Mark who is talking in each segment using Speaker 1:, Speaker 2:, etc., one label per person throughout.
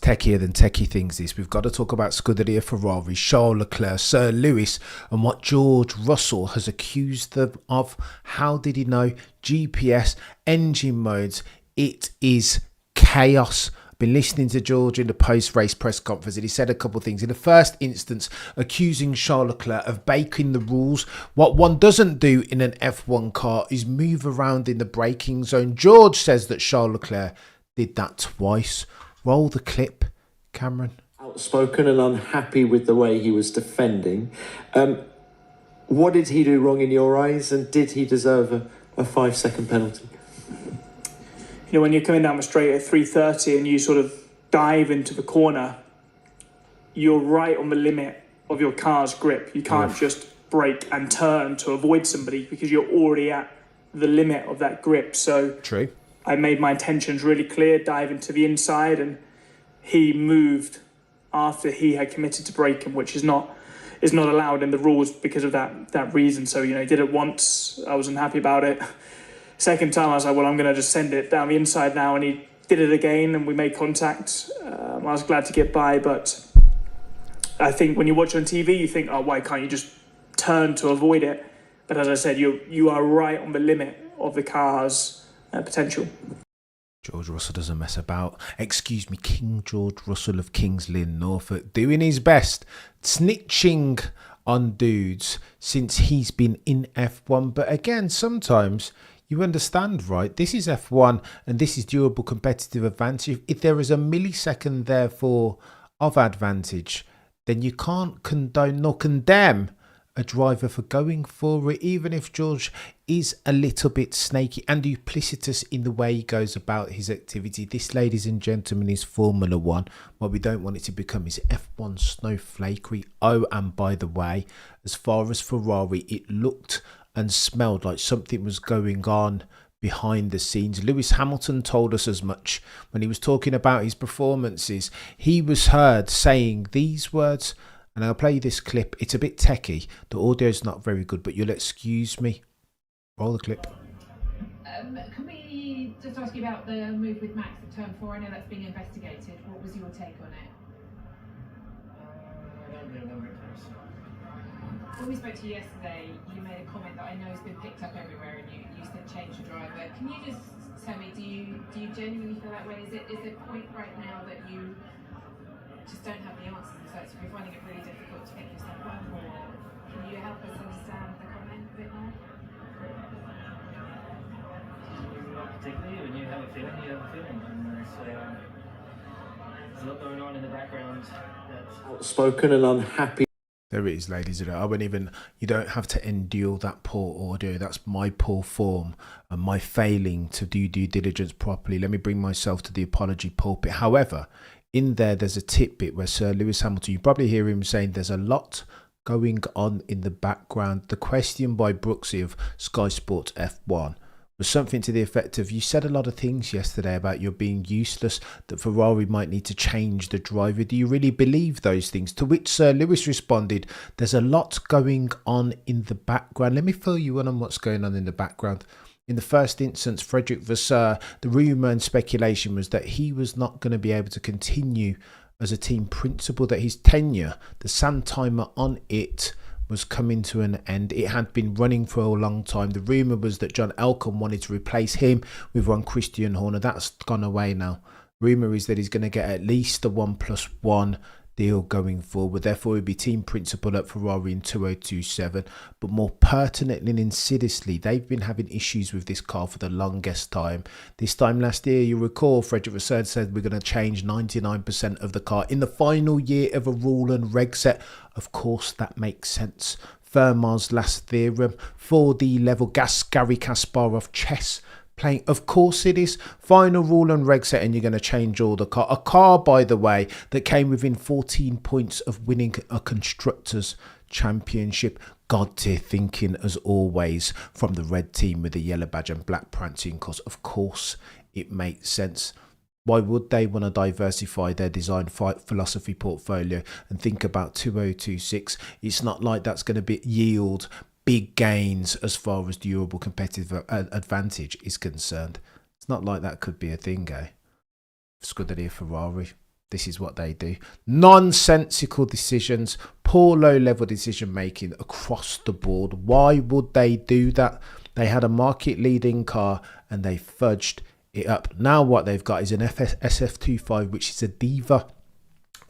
Speaker 1: Techier than techie things this. We've got to talk about Scuderia Ferrari, Charles Leclerc, Sir Lewis, and what George Russell has accused them of. How did he know? GPS, engine modes. It is chaos. I've been listening to George in the post-race press conference, and he said a couple of things. In the first instance, accusing Charles Leclerc of breaking the rules. What one doesn't do in an F1 car is move around in the braking zone. George says that Charles Leclerc did that twice. Roll the clip, Cameron.
Speaker 2: Outspoken and unhappy with the way he was defending. What did he do wrong in your eyes, and did he deserve a 5-second penalty?
Speaker 3: You know, when you're coming down the straight at 330 and you sort of dive into the corner, you're right on the limit of your car's grip. You can't just brake and turn to avoid somebody because you're already at the limit of that grip. So
Speaker 1: True.
Speaker 3: I made my intentions really clear, dive into the inside, and he moved after he had committed to braking, which is not allowed in the rules because of that reason. So, you know, he did it once. I wasn't happy about it. Second time, I was like, well, I'm going to just send it down the inside now. And he did it again, and we made contact. I was glad to get by, but I think when you watch on TV, you think, oh, why can't you just turn to avoid it? But as I said, you are right on the limit of the car's potential.
Speaker 1: George Russell doesn't mess about. Excuse me, King George Russell of Kings Lynn, Norfolk, doing his best, snitching on dudes since he's been in F1. But again, sometimes you understand, right? This is F1 and this is durable competitive advantage. If there is a millisecond, therefore, of advantage, then you can't condone nor condemn a driver for going for it, even if George is a little bit snaky and duplicitous in the way he goes about his activity. This, ladies and gentlemen, is Formula One. What we don't want it to become is F1 snowflakery. Oh, and by the way, as far as Ferrari, it looked and smelled like something was going on behind the scenes. Lewis Hamilton told us as much when he was talking about his performances. He was heard saying these words, and I'll play you this clip. It's a bit techie. The audio's not very good, but you'll excuse me. Roll the clip.
Speaker 4: Can we just ask you about the move with Max at turn 4? I know that's being investigated. What was your take on it?
Speaker 5: I don't remember it.
Speaker 4: When we spoke to you yesterday, you made a comment that I know has been picked up everywhere, and you said change the driver. Can you just tell me, do you genuinely feel that way? Is it a point right now that you just don't have the answers, so you're finding it really difficult to pick yourself up, or can you help us understand the comment a bit more?
Speaker 5: Not particularly. When you have a feeling, you have a feeling, and there's a lot going on in the background.
Speaker 2: Outspoken and unhappy.
Speaker 1: There it is, ladies and gentlemen. You don't have to endure that poor audio. That's my poor form and my failing to do due diligence properly. Let me bring myself to the apology pulpit. However, in there's a tidbit where Sir Lewis Hamilton, you probably hear him saying there's a lot going on in the background. The question by Brooksy of Sky Sports F1 was something to the effect of, you said a lot of things yesterday about you being useless, that Ferrari might need to change the driver. Do you really believe those things? To which Sir Lewis responded, there's a lot going on in the background. Let me fill you in on what's going on in the background. In the first instance, Frederick Vasseur, the rumour and speculation was that he was not going to be able to continue as a team principal, that his tenure, the sand timer on it, was coming to an end. It had been running for a long time. The rumour was that John Elkann wanted to replace him with one Christian Horner. That's gone away now. Rumour is that he's going to get at least a 1+1 deal going forward. Therefore, he'll be team principal at Ferrari in 2027. But more pertinently and insidiously, they've been having issues with this car for the longest time. This time last year, you recall, Frederick Vasseur said we're going to change 99% of the car in the final year of a rule and reg set. Of course, that makes sense. Fermat's last theorem, 4D level gas, Garry Kasparov chess playing. Of course it is. Final rule and reg set, and you're going to change all the car. A car, by the way, that came within 14 points of winning a Constructors' Championship. God tier thinking, as always, from the red team with the yellow badge and black prancing cause. Of course, it makes sense. Why would they want to diversify their design philosophy portfolio and think about 2026? It's not like that's going to yield big gains as far as durable competitive advantage is concerned. It's not like that could be a thing, eh? Scuderia Ferrari. This is what they do. Nonsensical decisions, poor low-level decision-making across the board. Why would they do that? They had a market-leading car and they fudged it up. Now what they've got is an SF25, which is a diva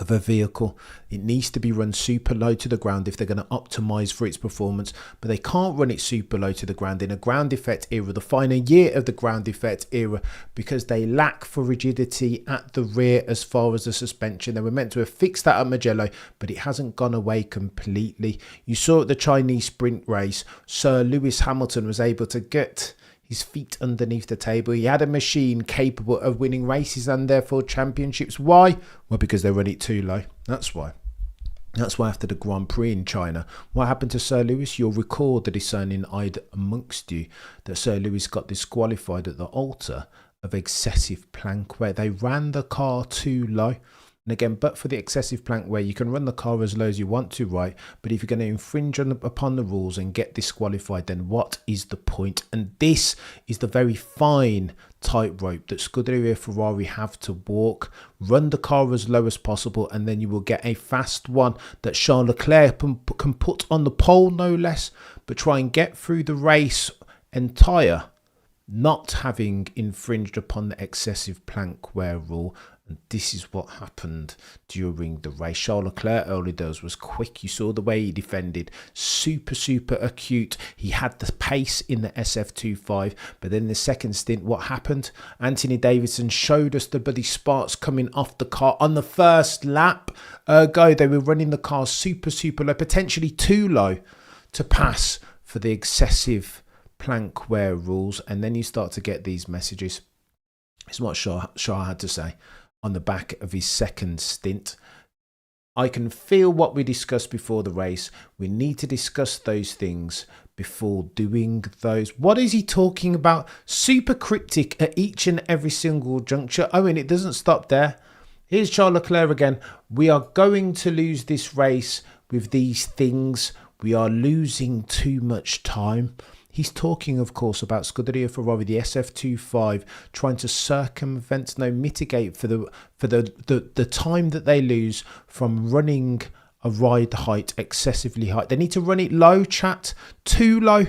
Speaker 1: of a vehicle. It needs to be run super low to the ground if they're going to optimize for its performance, but they can't run it super low to the ground in a ground effect era, the final year of the ground effect era, because they lack for rigidity at the rear as far as the suspension. They were meant to have fixed that at Mugello, but it hasn't gone away completely. You saw at the Chinese sprint race, Sir Lewis Hamilton was able to get his feet underneath the table. He had a machine capable of winning races and therefore championships. Why? Well, because they run it too low. That's why. That's why after the Grand Prix in China, what happened to Sir Lewis? You'll recall the discerning-eyed amongst you that Sir Lewis got disqualified at the altar of excessive plank wear. They ran the car too low. And again, but for the excessive plank wear, you can run the car as low as you want to, right? But if you're going to infringe upon the rules and get disqualified, then what is the point? And this is the very fine tightrope that Scuderia Ferrari have to walk. Run the car as low as possible, and then you will get a fast one that Charles Leclerc can put on the pole, no less, but try and get through the race entire, not having infringed upon the excessive plank wear rule. And this is what happened during the race. Charles Leclerc, early days, was quick. You saw the way he defended. Super acute. He had the pace in the SF25. But then the second stint, what happened? Anthony Davidson showed us the bloody sparks coming off the car on the first lap. Ergo, they were running the car super low, potentially too low to pass for the excessive plank wear rules. And then you start to get these messages. It's what Shaw had to say on the back of his second stint. I can feel what we discussed before the race. We need to discuss those things before doing those. What is he talking about? Super cryptic at each and every single juncture. Oh, and it doesn't stop there. Here's Charles Leclerc again. We are going to lose this race with these things. We are losing too much time. He's talking, of course, about Scuderia Ferrari, the SF25, trying to circumvent, mitigate for the time that they lose from running a ride height excessively high. They need to run it low, chat, too low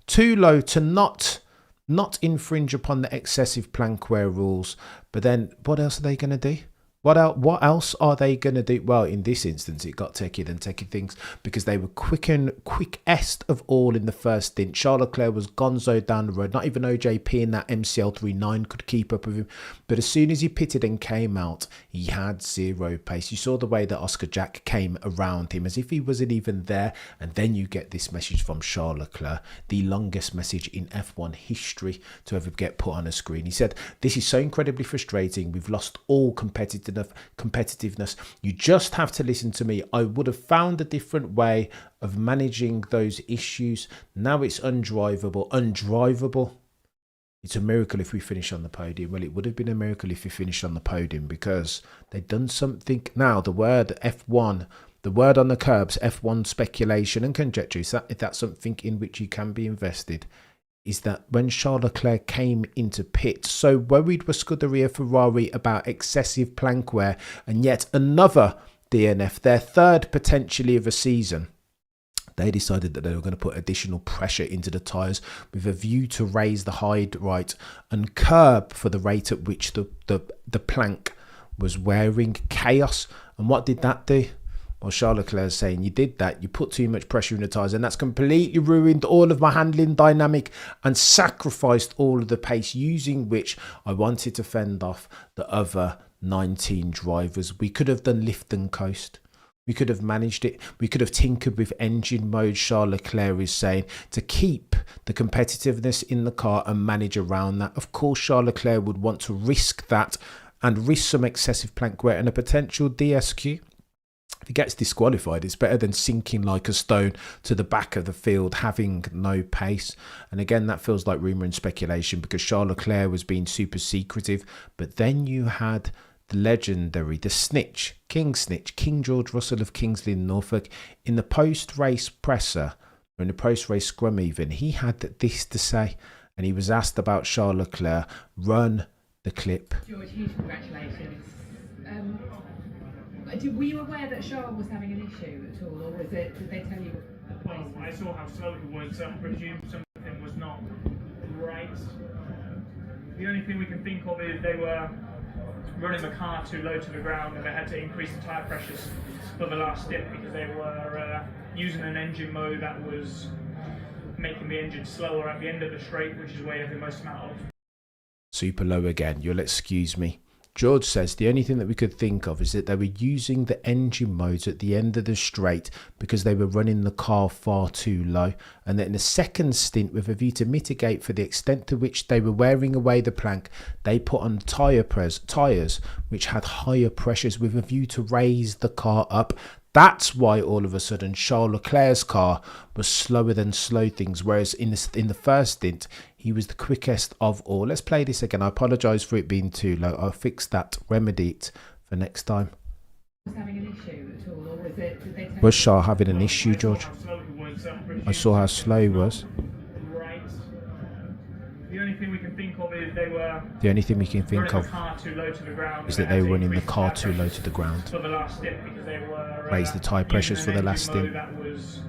Speaker 1: to not infringe upon the excessive plank wear rules. But then what else are they going to do? What else are they going to do? Well, in this instance, it got techier than techie things because they were quickest of all in the first stint. Charles Leclerc was gonzo down the road. Not even OJP in that MCL39 could keep up with him. But as soon as he pitted and came out, he had zero pace. You saw the way that Oscar Jack came around him as if he wasn't even there. And then you get this message from Charles Leclerc, the longest message in F1 history to ever get put on a screen. He said, "This is so incredibly frustrating. We've lost all competitiveness. You just have to listen to me. I would have found a different way of managing those issues. Now it's undrivable. It's a miracle if we finish on the podium." Well, it would have been a miracle if we finished on the podium because they've done something. Now, the word F1, the word on the curbs, F1 speculation and conjecture, if that's something in which you can be invested, is that when Charles Leclerc came into pit, so worried was Scuderia Ferrari about excessive plank wear and yet another DNF, their third potentially of a season, they decided that they were going to put additional pressure into the tyres with a view to raise the height right and curb for the rate at which the plank was wearing. Chaos. And what did that do? Well, Charles Leclerc is saying, you did that, you put too much pressure in the tyres, and that's completely ruined all of my handling dynamic and sacrificed all of the pace using which I wanted to fend off the other 19 drivers. We could have done lift and coast. We could have managed it. We could have tinkered with engine mode, Charles Leclerc is saying, to keep the competitiveness in the car and manage around that. Of course, Charles Leclerc would want to risk that and risk some excessive plank wear and a potential DSQ. If he gets disqualified, it's better than sinking like a stone to the back of the field, having no pace. And again, that feels like rumour and speculation because Charles Leclerc was being super secretive. But then you had the legendary, the snitch, King George Russell of Kingsley in Norfolk, in the post-race presser, or in the post-race scrum even, he had this to say. And he was asked about Charles Leclerc. Run the clip.
Speaker 4: George, huge congratulations. Were you aware that Charles was having an issue at all, or was it? Did they tell you?
Speaker 3: Well, I saw how slow he was, so I presumed something was not right. The only thing we can think of is they were running the car too low to the ground, and they had to increase the tyre pressures for the last stint because they were using an engine mode that was making the engine slower at the end of the straight, which is where you have the most amount of.
Speaker 1: Super low again. You'll excuse me. George says the only thing that we could think of is that they were using the engine modes at the end of the straight because they were running the car far too low. And that in the second stint, with a view to mitigate for the extent to which they were wearing away the plank, they put on tyres which had higher pressures with a view to raise the car up. That's why all of a sudden Charles Leclerc's car was slower than slow things, whereas in the first stint he was the quickest of all. Let's play this again. I apologise for it being too low. I'll fix that, remedy it for next time.
Speaker 4: Was having an issue at all, or was it? Did they tell
Speaker 1: Was Charles having an issue, George? I saw how slow he was.
Speaker 3: The only thing we can think of is they were.
Speaker 1: The only thing we can think of is that they were running the car too low to the ground.
Speaker 3: For the last stint because they were
Speaker 1: Raise the tyre pressures for the last stint.
Speaker 3: That was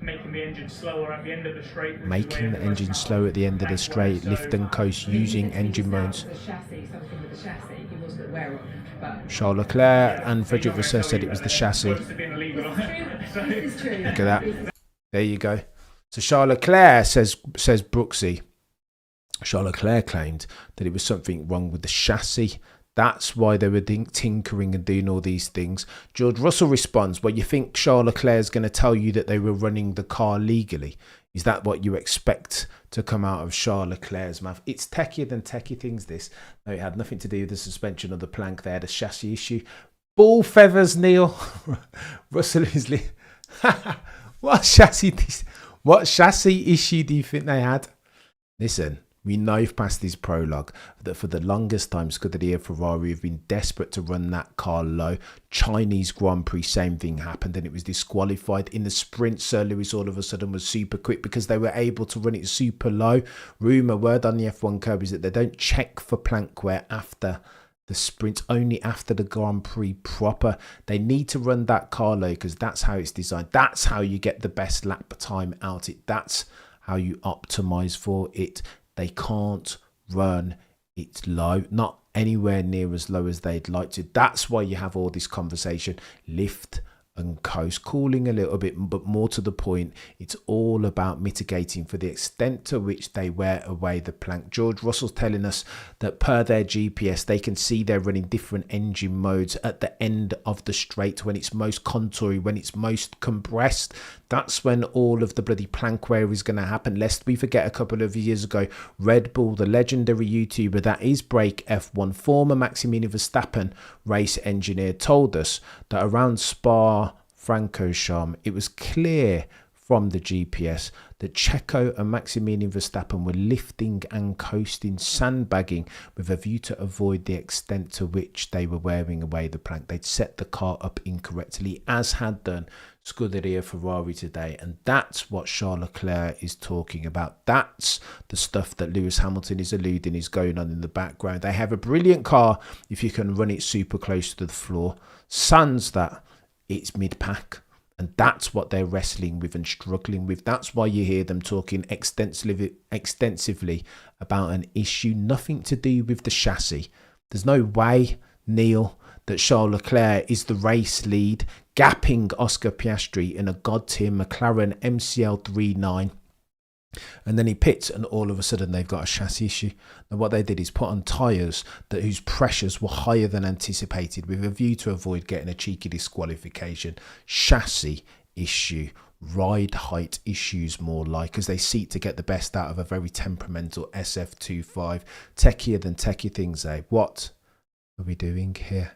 Speaker 3: making the engine slower at the end of the straight.
Speaker 1: Making the engine slow at the end of the straight, lift and coast using engine modes.
Speaker 4: The chassis, something with the chassis, he wasn't aware of. But
Speaker 1: Charles Leclerc and Frederick Vasseur said it was the chassis.
Speaker 4: this is true.
Speaker 1: Look at that. There you go. So Charles Leclerc says Brooksy. Charles Leclerc claimed that it was something wrong with the chassis. That's why they were tinkering and doing all these things. George Russell responds, well, you think Charles Leclerc is going to tell you that they were running the car legally? Is that what you expect to come out of Charles Leclerc's mouth? It's techier than techie things, this. No, it had nothing to do with the suspension of the plank. They had a chassis issue. Ball feathers, Neil. Russell is... What chassis issue do you think they had? Listen. We know past his prologue that for the longest time Scuderia Ferrari have been desperate to run that car low. Chinese Grand Prix, same thing happened and it was disqualified. In the sprint, Sir Lewis all of a sudden was super quick because they were able to run it super low. Word on the F1 curb is that they don't check for plank wear after the sprint, only after the Grand Prix proper. They need to run that car low because that's how it's designed. That's how you get the best lap time out it. That's how you optimize for it. They can't run it low, not anywhere near as low as they'd like to. That's why you have all this conversation, lift and coast, cooling a little bit, but more to the point, it's all about mitigating for the extent to which they wear away the plank. George Russell's telling us that per their GPS, they can see they're running different engine modes at the end of the straight when it's most contoury, when it's most compressed. That's when all of the bloody plank wear is going to happen. Lest we forget, a couple of years ago, Red Bull, the legendary YouTuber that is Break F1, former Maximilian Verstappen race engineer, told us that around Spa-Francorchamps, it was clear from the GPS that Checo and Maximilian Verstappen were lifting and coasting, sandbagging with a view to avoid the extent to which they were wearing away the plank. They'd set the car up incorrectly, as had done Scuderia Ferrari today, and that's what Charles Leclerc is talking about. That's the stuff that Lewis Hamilton is alluding is going on in the background. They have a brilliant car if you can run it super close to the floor. Sans that, it's mid-pack. And that's what they're wrestling with and struggling with. That's why you hear them talking extensively about an issue, nothing to do with the chassis. There's no way, Neil, that Charles Leclerc is the race lead, gapping Oscar Piastri in a god-tier McLaren MCL39. And then he pits and all of a sudden they've got a chassis issue. And what they did is put on tyres whose pressures were higher than anticipated with a view to avoid getting a cheeky disqualification. Chassis issue. Ride height issues more like, as they seek to get the best out of a very temperamental SF25. Techier than techie things, eh? What are we doing here?